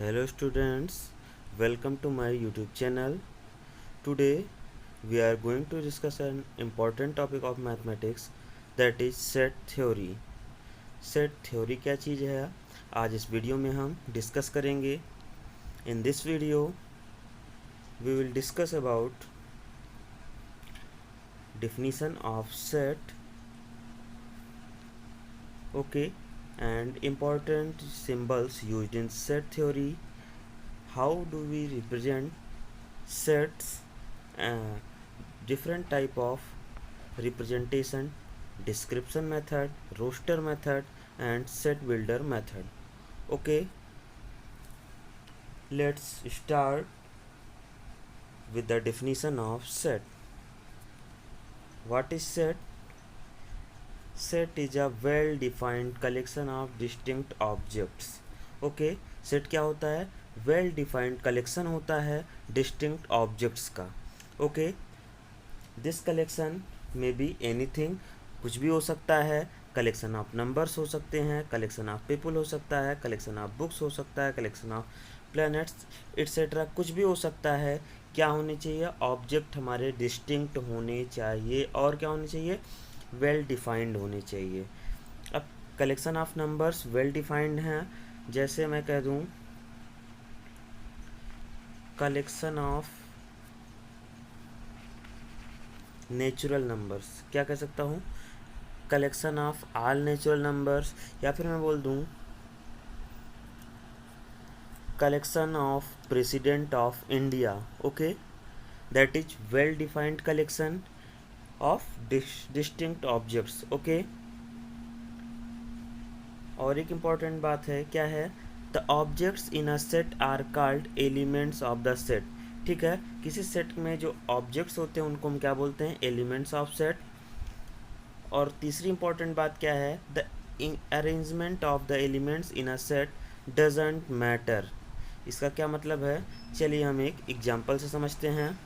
Hello students, welcome to my YouTube channel. Today we are going to discuss an important topic of mathematics, that is set theory. Set theory क्या चीज़ है आज इस video में हम discuss करेंगे. In this video we will discuss about definition of set, okay, and important symbols used in set theory. How do we represent sets, uh, different type of representation, description method, roster method, and set builder method. Okay, let's start with the definition of set. What is set? Set is a well defined collection of distinct objects. Okay, set क्या होता है? Well defined collection होता है distinct objects का. Okay, this collection में be anything, कुछ भी हो सकता है. कलेक्शन ऑफ नंबर्स हो सकते हैं, कलेक्शन ऑफ पीपल हो सकता है, कलेक्शन ऑफ बुक्स हो सकता है, कलेक्शन ऑफ प्लैनेट्स एट्सेट्रा, कुछ भी हो सकता है. क्या होने चाहिए? ऑब्जेक्ट हमारे डिस्टिंक्ट होने चाहिए. और क्या होने चाहिए? वेल डिफाइंड होने चाहिए. अब collection of numbers well defined हैं. जैसे मैं कह दूं कलेक्शन ऑफ नेचुरल नंबर्स, क्या कह सकता हूँ? Collection of all natural numbers, या फिर मैं बोल दूँ collection of president of India. Okay, that is well defined collection of distinct objects. Okay, और एक इम्पॉर्टेंट बात है, क्या है? The objects in a set are called elements of the set. ठीक है, किसी सेट में जो ऑब्जेक्ट्स होते हैं उनको हम क्या बोलते हैं? Elements of set. और तीसरी इंपॉर्टेंट बात क्या है? The arrangement of the elements in a set doesn't matter. इसका क्या मतलब है? चलिए हम एक एग्जाम्पल से समझते हैं.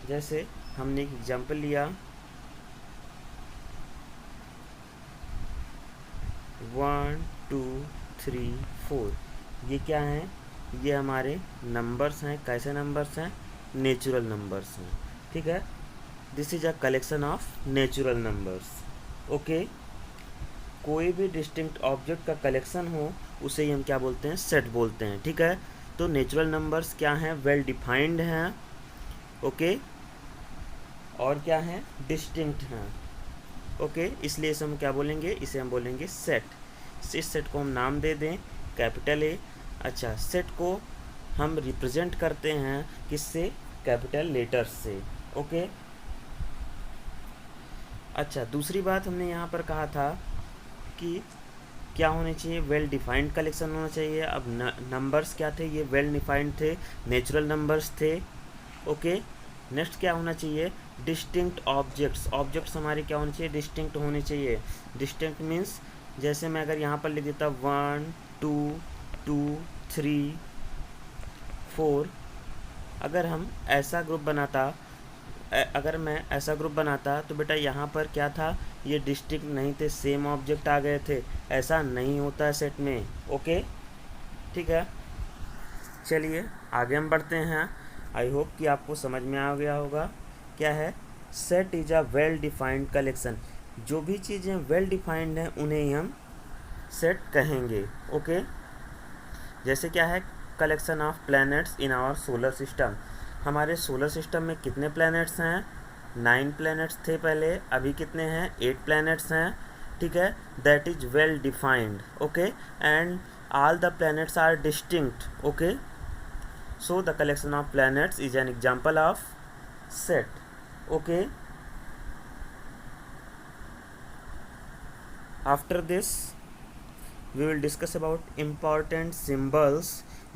जैसे हमने एक एग्जाम्पल लिया 1 2 3 4. ये क्या हैं? ये हमारे नंबर्स हैं. कैसे नंबर्स हैं? नेचुरल नंबर्स हैं. ठीक है, this is a collection of natural numbers. Okay, कोई भी डिस्टिंक्ट ऑब्जेक्ट का कलेक्शन हो उसे ही हम क्या बोलते हैं? सेट बोलते हैं. ठीक है, तो नेचुरल नंबर्स क्या हैं? वेल डिफाइंड हैं. ओके, और क्या हैं? डिस्टिंक्ट हैं. ओके, इसलिए इसे हम क्या बोलेंगे? इसे हम बोलेंगे सेट. इस सेट को हम नाम दे दें कैपिटल ए. अच्छा, सेट को हम रिप्रेजेंट करते हैं किससे? कैपिटल लेटर्स से. ओके, अच्छा, दूसरी बात हमने यहाँ पर कहा था कि क्या होने चाहिए? वेल डिफाइंड कलेक्शन होना चाहिए. अब नंबर्स क्या थे? ये वेल डिफाइंड थे, नेचुरल नंबर्स थे. ओके, नेक्स्ट क्या होना चाहिए? Distinct objects. ऑब्जेक्ट्स हमारे क्या होने चाहिए? डिस्टिंक्ट होने चाहिए. डिस्टिंक्ट मीन्स, जैसे मैं अगर यहाँ पर लिख देता 1 2 2 3 4, अगर हम ऐसा ग्रुप बनाता, अगर मैं ऐसा ग्रुप बनाता तो बेटा यहाँ पर क्या था? ये डिस्टिंक्ट नहीं थे, सेम ऑब्जेक्ट आ गए थे. ऐसा नहीं होता है सेट में. ओके, ठीक है, चलिए आगे हम बढ़ते हैं. आई होप कि आपको समझ में आ गया होगा. क्या है? Set is a well defined collection. जो भी चीज़ें वेल डिफाइंड हैं उन्हें ही हम सेट कहेंगे. ओके, जैसे क्या है? Collection of planets in our solar system. हमारे सोलर सिस्टम में कितने प्लैनेट्स हैं? 9 प्लैनेट्स थे पहले, अभी कितने हैं? 8 प्लैनेट्स हैं. ठीक है, that is well defined. Okay, and all the planets are distinct. Okay, so the collection of planets is an example of set. Okay, after this we will discuss about important symbols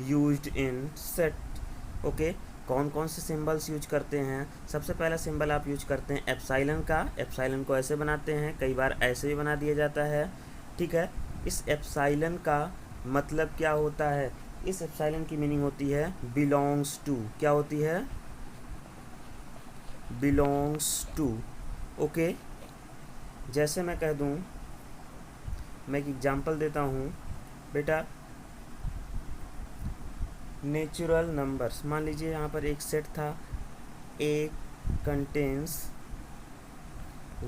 used in set. Okay, कौन कौन से symbols use करते हैं? सबसे पहला symbol आप use करते हैं एप्सिलॉन का. एप्सिलॉन को ऐसे बनाते हैं, कई बार ऐसे भी बना दिया जाता है. ठीक है, इस एप्सिलॉन का मतलब क्या होता है? इस एप्सिलॉन की मीनिंग होती है बिलोंग्स टू. क्या होती है? Belongs to. ओके, जैसे मैं कह दूं मैं एक एग्जांपल देता हूँ बेटा। नेचुरल नंबर्स, मान लीजिए यहाँ पर एक सेट था, ए कंटेन्स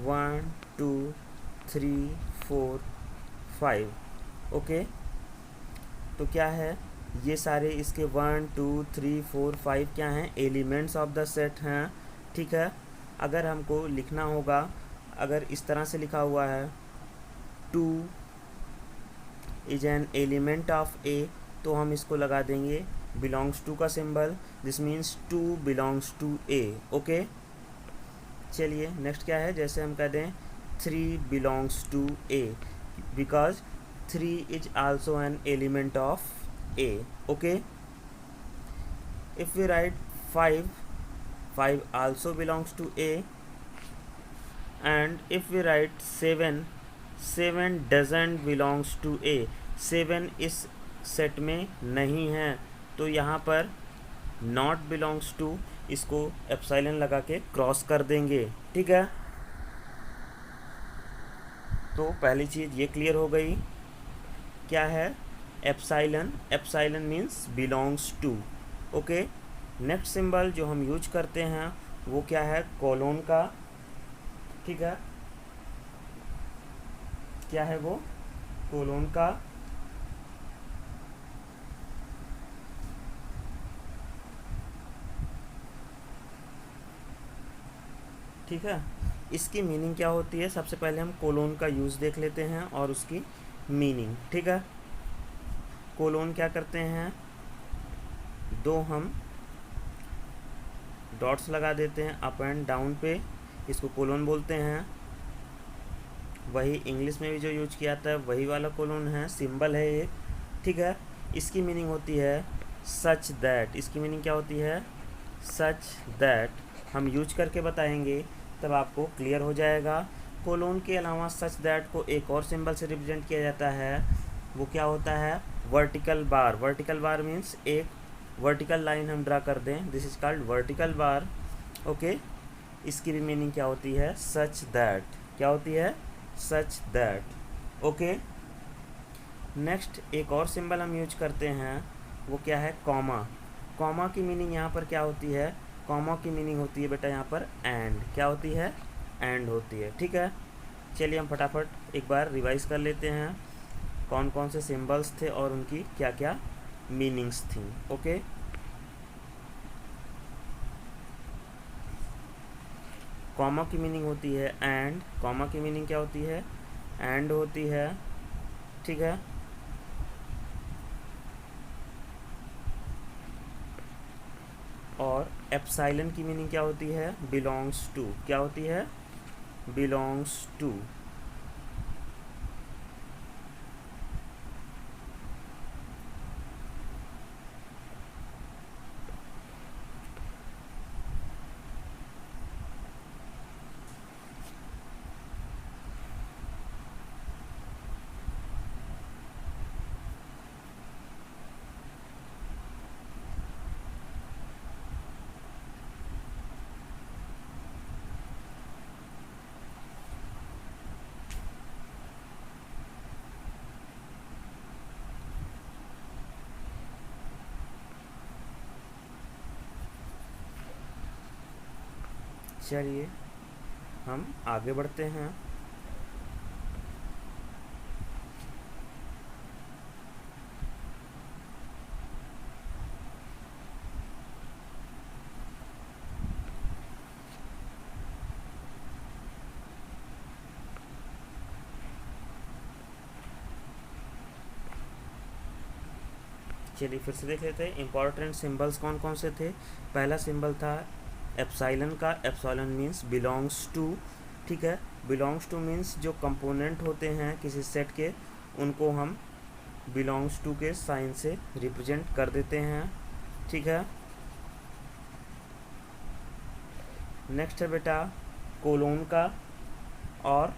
1 2 3 4 5। ओके, तो क्या है, ये सारे इसके 1 2 3 4 5 क्या हैं, एलिमेंट्स ऑफ द सेट हैं। ठीक है, अगर हमको लिखना होगा, अगर इस तरह से लिखा हुआ है 2 is an element of A, तो हम इसको लगा देंगे बिलोंग्स टू का symbol, this means 2 belongs to A. Okay, चलिए नेक्स्ट क्या है, जैसे हम कह दें 3 belongs to A, because 3 is also an element of A. Okay, if we write 5 also belongs to A, and if we write 7 doesn't belongs to A, 7 इस set में नहीं है, तो यहाँ पर not belongs to इसको एप्सिलॉन लगा के क्रॉस कर देंगे। ठीक है, तो पहली चीज़ ये क्लियर हो गई, क्या है, epsilon means belongs to. Okay, next symbol जो हम यूज करते हैं वो क्या है, कोलोन का। ठीक है, क्या है वो, कोलोन का। ठीक है, इसकी मीनिंग क्या होती है, सबसे पहले हम कोलोन का यूज़ देख लेते हैं और उसकी मीनिंग। ठीक है, कोलोन क्या करते हैं, दो हम डॉट्स लगा देते हैं अप एंड डाउन पे, इसको कोलोन बोलते हैं। वही इंग्लिश में भी जो यूज किया था वही वाला कोलोन है, सिंबल है ये। ठीक है, इसकी मीनिंग होती है सच दैट, इसकी मीनिंग क्या होती है, सच दैट। हम यूज करके बताएंगे तब आपको क्लियर हो जाएगा। कोलोन के अलावा सच दैट को एक और सिंबल से रिप्रेजेंट किया जाता है, वो क्या होता है, vertical bar. Vertical bar means एक वर्टिकल लाइन हम ड्रा कर दें, this is called vertical bar. Okay, इसकी भी मीनिंग क्या होती है, सच दैट। क्या होती है, सच दैट। ओके, नेक्स्ट एक और सिंबल हम यूज करते हैं, वो क्या है, कॉमा। कॉमा की मीनिंग यहाँ पर क्या होती है, कॉमा की मीनिंग होती है बेटा यहाँ पर एंड। क्या होती है, एंड होती है। ठीक है, चलिए हम फटाफट एक बार रिवाइज कर लेते हैं कौन कौन से सिंबल्स थे और उनकी क्या क्या मीनिंग्स थी। ओके, कॉमा की मीनिंग होती है एंड, कॉमा की मीनिंग क्या होती है, एंड होती है। ठीक है, और एप्सिलॉन की मीनिंग क्या होती है, बिलोंग्स टू। क्या होती है, बिलोंग्स टू। चलिए हम आगे बढ़ते हैं। चलिए फिर से देख लेते हैं इंपॉर्टेंट सिंबल्स कौन कौन से थे। पहला सिंबल था एप्सिलॉन का, एप्सिलॉन मीन्स बिलोंग्स टू। ठीक है, बिलोंग्स टू मीन्स जो कंपोनेंट होते हैं किसी सेट के, उनको हम बिलोंग्स टू के साइन से रिप्रेजेंट कर देते हैं। ठीक है, नेक्स्ट है बेटा कोलोन का और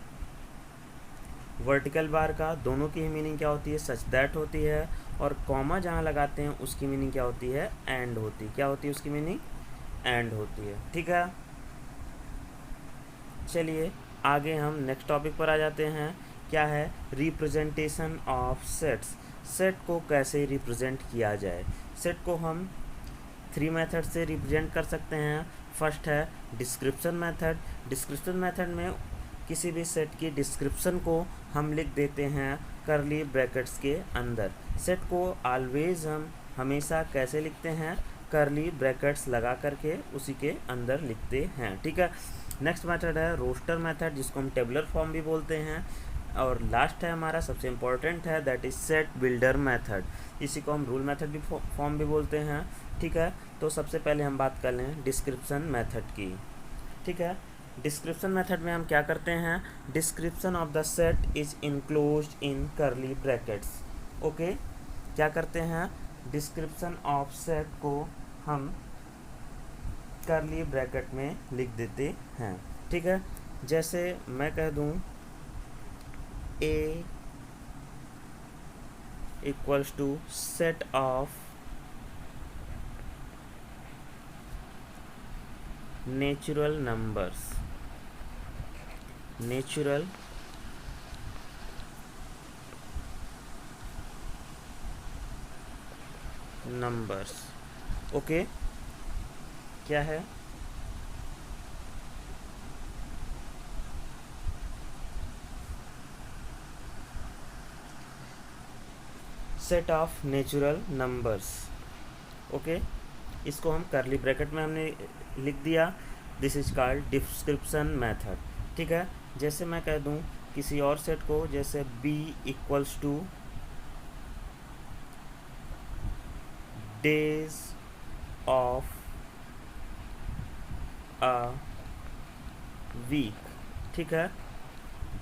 वर्टिकल बार का, दोनों की मीनिंग क्या होती है, सच दैट होती है। और कॉमा जहाँ लगाते हैं उसकी मीनिंग क्या होती है, एंड होती है। क्या होती है उसकी मीनिंग, एंड होती है। ठीक है, चलिए आगे हम नेक्स्ट टॉपिक पर आ जाते हैं क्या है, रिप्रेजेंटेशन ऑफ सेट्स। सेट को कैसे रिप्रेजेंट किया जाए। सेट को हम 3 मेथड से रिप्रेजेंट कर सकते हैं। फर्स्ट है डिस्क्रिप्शन मेथड। डिस्क्रिप्शन मेथड में किसी भी सेट की डिस्क्रिप्शन को हम लिख देते हैं करली ब्रैकेट्स के अंदर। सेट को ऑलवेज हम हमेशा कैसे लिखते हैं, करली ब्रैकेट्स लगा करके उसी के अंदर लिखते हैं। ठीक है। नेक्स्ट मेथड है रोस्टर मेथड, जिसको हम टेबुलर फॉर्म भी बोलते हैं। और लास्ट है हमारा सबसे इम्पोर्टेंट है, that is set builder method, इसी को हम रूल मेथड भी फॉर्म भी बोलते हैं। ठीक है। तो सबसे पहले हम बात कर लें डिस्क्रिप्शन मेथड की। ठीक है। डिस्क्रिप्शन मेथड में हम क्या करते हैं, description of the set is enclosed in curly brackets. Okay, क्या करते हैं, डिस्क्रिप्शन ऑफ सेट को हम करली ब्रैकेट में लिख देते हैं। ठीक है। जैसे मैं कह दूं A equals to set of natural numbers, natural numbers. Okay, क्या है, set of natural numbers. Okay, इसको हम करली ब्रैकेट में हमने लिख दिया। This is called description method. ठीक है। जैसे मैं कह दूं किसी और सेट को, जैसे b equals to days of a week. ठीक है।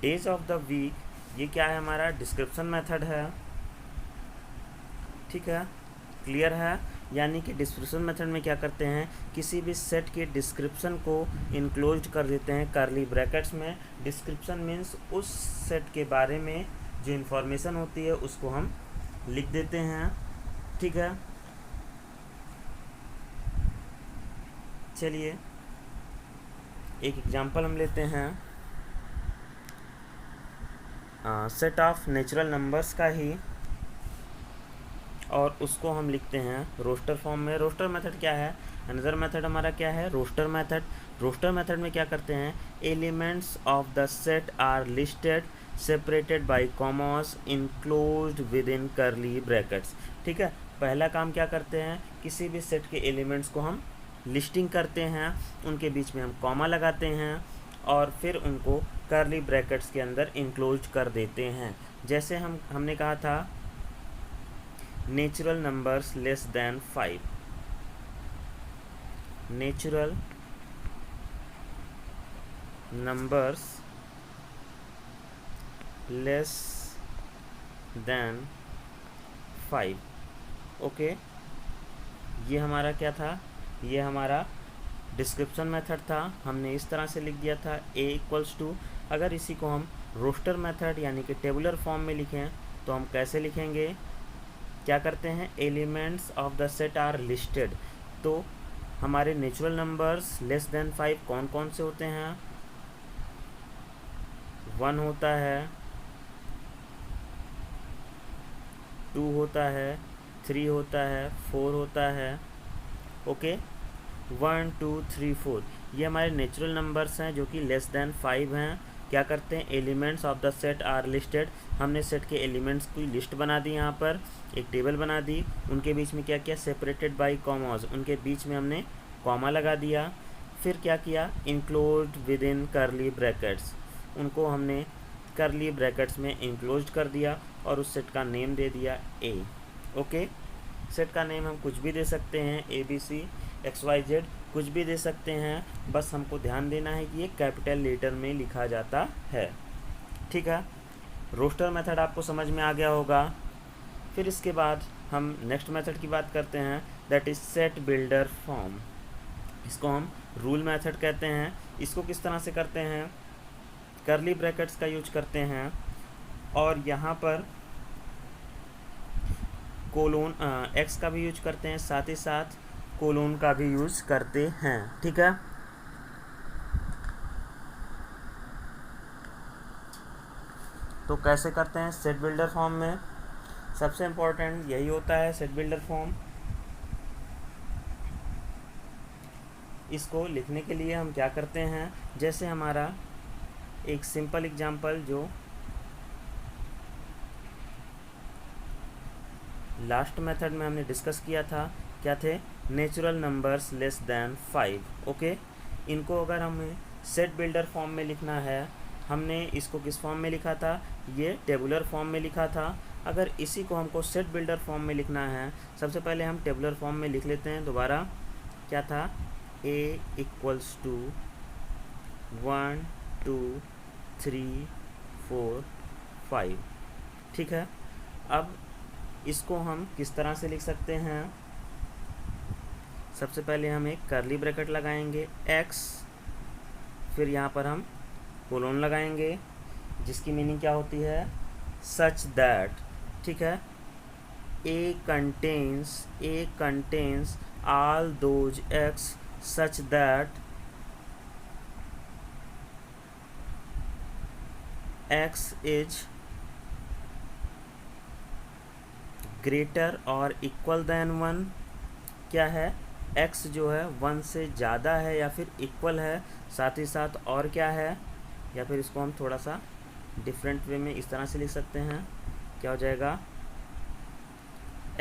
डेज ऑफ द वीक, ये क्या है, हमारा डिस्क्रिप्शन मेथड है। ठीक है, क्लियर है। यानी कि डिस्क्रिप्शन मेथड में क्या करते हैं, किसी भी सेट के डिस्क्रिप्शन को इनक्लोज कर देते हैं करली ब्रैकेट्स में। डिस्क्रिप्शन मीन्स उस सेट के बारे में जो इन्फॉर्मेशन होती है उसको हम लिख देते हैं। ठीक है। चलिए एक एग्जांपल हम लेते हैं, सेट ऑफ नेचुरल नंबर्स का ही, और उसको हम लिखते हैं रोस्टर फॉर्म में। रोस्टर मेथड क्या है, अनदर मेथड हमारा क्या है, रोस्टर मेथड। रोस्टर मेथड में क्या करते हैं, elements of the set are listed separated by commas enclosed within curly brackets. ठीक है। पहला काम क्या करते हैं, किसी भी सेट के एलिमेंट्स को हम लिस्टिंग करते हैं, उनके बीच में हम कॉमा लगाते हैं और फिर उनको करली ब्रैकेट्स के अंदर इनक्लोज कर देते हैं। जैसे हमने कहा था natural numbers less than 5, natural numbers less than 5। Okay, ये हमारा क्या था, ये हमारा डिस्क्रिप्शन मेथड था। हमने इस तरह से लिख दिया था a इक्वल्स टू, अगर इसी को हम रोस्टर मेथड यानी कि टेबुलर फॉर्म में लिखें तो हम कैसे लिखेंगे, क्या करते हैं, elements of the set are listed. तो हमारे नेचुरल नंबर्स लेस देन 5 कौन कौन से होते हैं, 1 होता है, 2 होता है, 3 होता है, 4 होता है। ओके, 1 2 3 4 ये हमारे नेचुरल नंबर्स हैं जो कि लेस देन 5 हैं। क्या करते हैं, elements of the set are listed, हमने सेट के एलिमेंट्स की लिस्ट बना दी, यहाँ पर एक टेबल बना दी, उनके बीच में क्या किया, सेपरेटेड बाय कॉमास, उनके बीच में हमने कॉमा लगा दिया। फिर क्या किया, enclosed within curly brackets, उनको हमने करली ब्रैकेट्स में इनक्लोज कर दिया और उस सेट का नेम दे दिया ए। ओके, सेट का नेम हम कुछ भी दे सकते हैं, ABC XYZ कुछ भी दे सकते हैं, बस हमको ध्यान देना है कि ये कैपिटल लेटर में लिखा जाता है। ठीक है। रोस्टर मेथड आपको समझ में आ गया होगा। फिर इसके बाद हम नेक्स्ट मेथड की बात करते हैं, that is set builder form. इसको हम रूल मेथड कहते हैं। इसको किस तरह से करते हैं, करली ब्रैकेट्स का यूज करते हैं और यहाँ पर कोलोन एक्स का भी यूज करते हैं, साथ ही साथ कोलोन का भी यूज करते हैं। ठीक है। तो कैसे करते हैं सेट बिल्डर फॉर्म में? सबसे इम्पोर्टेंट यही होता है सेट बिल्डर फॉर्म। इसको लिखने के लिए हम क्या करते हैं, जैसे हमारा एक सिंपल एग्जांपल जो लास्ट मेथड में हमने डिस्कस किया था, क्या थे? Natural numbers less than 5। Okay, इनको अगर हमें सेट बिल्डर फॉर्म में लिखना है, हमने इसको किस फॉर्म में लिखा था? ये टेबुलर फॉर्म में लिखा था। अगर इसी को हमको सेट बिल्डर फॉर्म में लिखना है, सबसे पहले हम टेबुलर फॉर्म में लिख लेते हैं दोबारा। क्या था? a equals to 1 2 3 4 5। ठीक है, अब इसको हम किस तरह से लिख सकते हैं? सबसे पहले हम एक कर्ली ब्रैकेट लगाएंगे x, फिर यहाँ पर हम कोलोन लगाएंगे, जिसकी मीनिंग क्या होती है? Such that. ठीक है, a contains all those x such that x is greater और इक्वल देन 1। क्या है? x जो है 1 से ज़्यादा है या फिर इक्वल है, साथ ही साथ और क्या है? या फिर इसको हम थोड़ा सा डिफरेंट वे में इस तरह से लिख सकते हैं। क्या हो जाएगा?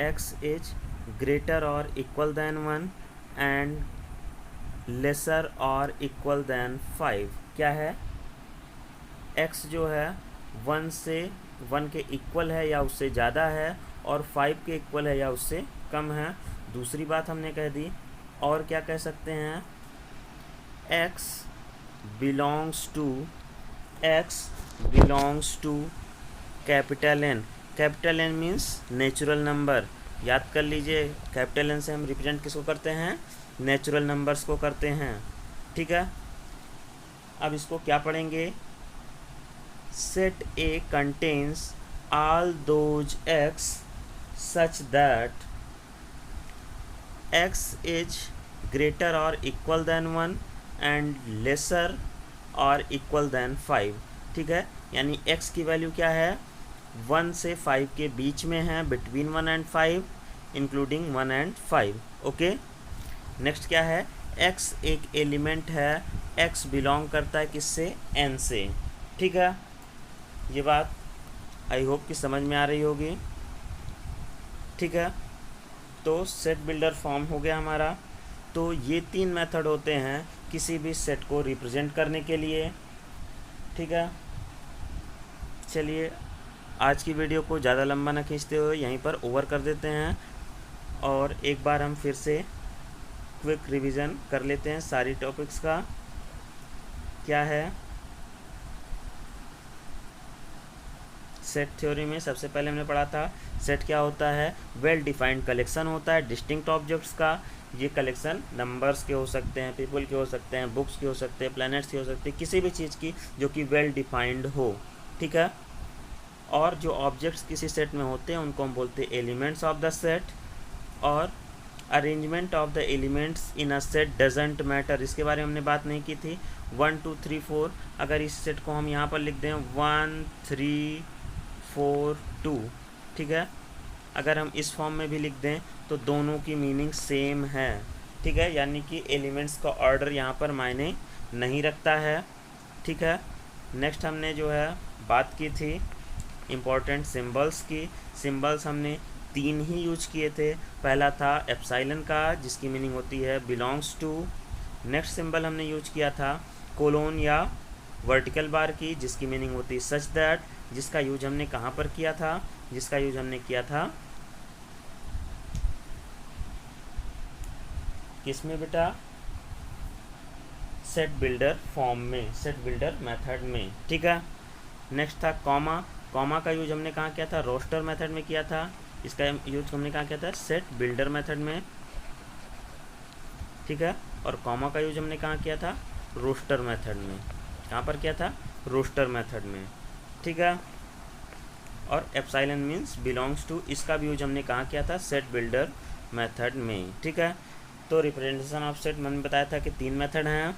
x इज ग्रेटर और इक्वल देन 1 एंड लेसर और इक्वल देन 5। क्या है? x जो है 1 के इक्वल है या उससे ज़्यादा है, और 5 के इक्वल है या उससे कम है। दूसरी बात हमने कह दी, और क्या कह सकते हैं? x belongs to capital N। Capital N means natural number. याद कर लीजिए, कैपिटल N से हम रिप्रेजेंट किसको करते हैं? नेचुरल नंबर्स को करते हैं। ठीक है, अब इसको क्या पढ़ेंगे? Set A contains all those x such that x is greater or equal than 1 and lesser or equal than 5। ठीक है, यानी x की वैल्यू क्या है? 1 से 5 के बीच में है, between 1 and 5, including 1 and 5। Okay, next क्या है? x एक एलिमेंट है, x बिलोंग करता है किससे? n से। ठीक है, ये बात आई होप कि समझ में आ रही होगी। ठीक है, तो सेट बिल्डर फॉर्म हो गया हमारा। तो ये 3 मेथड होते हैं किसी भी सेट को रिप्रेजेंट करने के लिए। ठीक है, चलिए आज की वीडियो को ज़्यादा लंबा ना खींचते हुए यहीं पर ओवर कर देते हैं, और एक बार हम फिर से क्विक रिवीजन कर लेते हैं सारी टॉपिक्स का। क्या है? सेट थ्योरी में सबसे पहले हमने पढ़ा था सेट क्या होता है? वेल डिफाइंड कलेक्शन होता है डिस्टिंक्ट ऑब्जेक्ट्स का। ये कलेक्शन नंबर्स के हो सकते हैं, पीपल के हो सकते हैं, बुक्स के हो सकते हैं, प्लैनेट्स की हो सकते हैं, किसी भी चीज़ की जो कि वेल डिफाइंड हो। ठीक है, और जो ऑब्जेक्ट्स किसी सेट में होते हैं उनको हम बोलते हैं एलिमेंट्स ऑफ द सेट। और arrangement of the elements in a set doesn't matter, इसके बारे में हमने बात नहीं की थी। 1 2 3 4, अगर इस सेट को हम यहाँ पर लिख दें 1 3 4 2, ठीक है, अगर हम इस फॉर्म में भी लिख दें तो दोनों की मीनिंग सेम है। ठीक है, यानी कि एलिमेंट्स का ऑर्डर यहाँ पर मायने नहीं रखता है। ठीक है, नेक्स्ट हमने जो है बात की थी इम्पॉर्टेंट सिंबल्स की। सिंबल्स हमने 3 ही यूज किए थे। पहला था एप्सिलॉन का, जिसकी मीनिंग होती है बिलोंग्स टू। नेक्स्ट सिंबल हमने यूज किया था कोलोन या वर्टिकल बार की, जिसकी मीनिंग होती है सच दैट, जिसका यूज हमने कहाँ पर किया था? जिसका यूज हमने किया था किस में बेटा? सेट बिल्डर फॉर्म में, सेट बिल्डर मेथड में। ठीक है, नेक्स्ट था कॉमा। कॉमा का यूज हमने कहाँ किया था? रोस्टर मेथड में किया था। इसका यूज हमने कहाँ किया था? सेट बिल्डर मेथड में। ठीक है, और कॉमा का यूज हमने कहाँ किया था? रोस्टर मेथड में। कहाँ पर किया था? रोस्टर मेथड में। ठीक है, और एप्सिलॉन मीन्स बिलोंग्स टू, इसका भी यूज हमने कहाँ किया था? सेट बिल्डर मेथड में। ठीक है, तो रिप्रेजेंटेशन ऑफ सेट मैंने बताया था कि 3 मेथड हैं।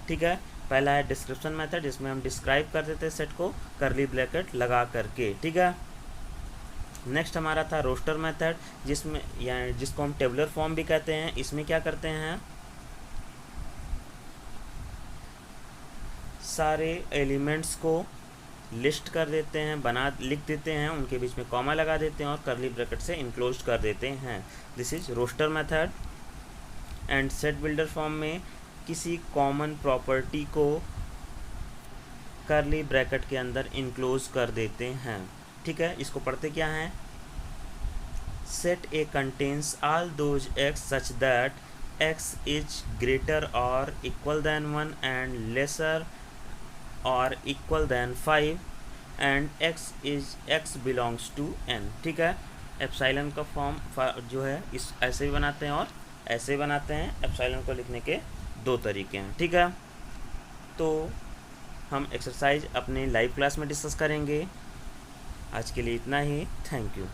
ठीक है, पहला है डिस्क्रिप्शन मेथड, जिसमें हम डिस्क्राइब कर देते हैं सेट को करली ब्रैकेट लगा करके, ठीक है। नेक्स्ट हमारा था रोस्टर मेथड, जिसमें या जिसको हम टेबुलर फॉर्म भी कहते हैं। इसमें क्या करते हैं, सारे एलिमेंट्स को लिस्ट कर देते हैं, लिख देते हैं, उनके बीच में कॉमा लगा देते हैं और करली ब्रैकेट से इनक्लोज कर देते हैं। This is roster method. And set builder form में किसी कॉमन प्रॉपर्टी को करली ब्रैकेट के अंदर इनक्लोज कर देते हैं, ठीक है। इसको पढ़ते क्या हैं, set A contains all those x such that x is greater और इक्वल दैन 1 एंड लेसर और equal than 5 and x belongs to n, ठीक है। एप्सिलॉन का फॉर्म जो है इस ऐसे भी बनाते हैं और ऐसे बनाते हैं। एप्सिलॉन को लिखने के दो तरीके हैं, ठीक है। तो हम एक्सरसाइज अपने लाइव क्लास में डिस्कस करेंगे। आज के लिए इतना ही, थैंक यू।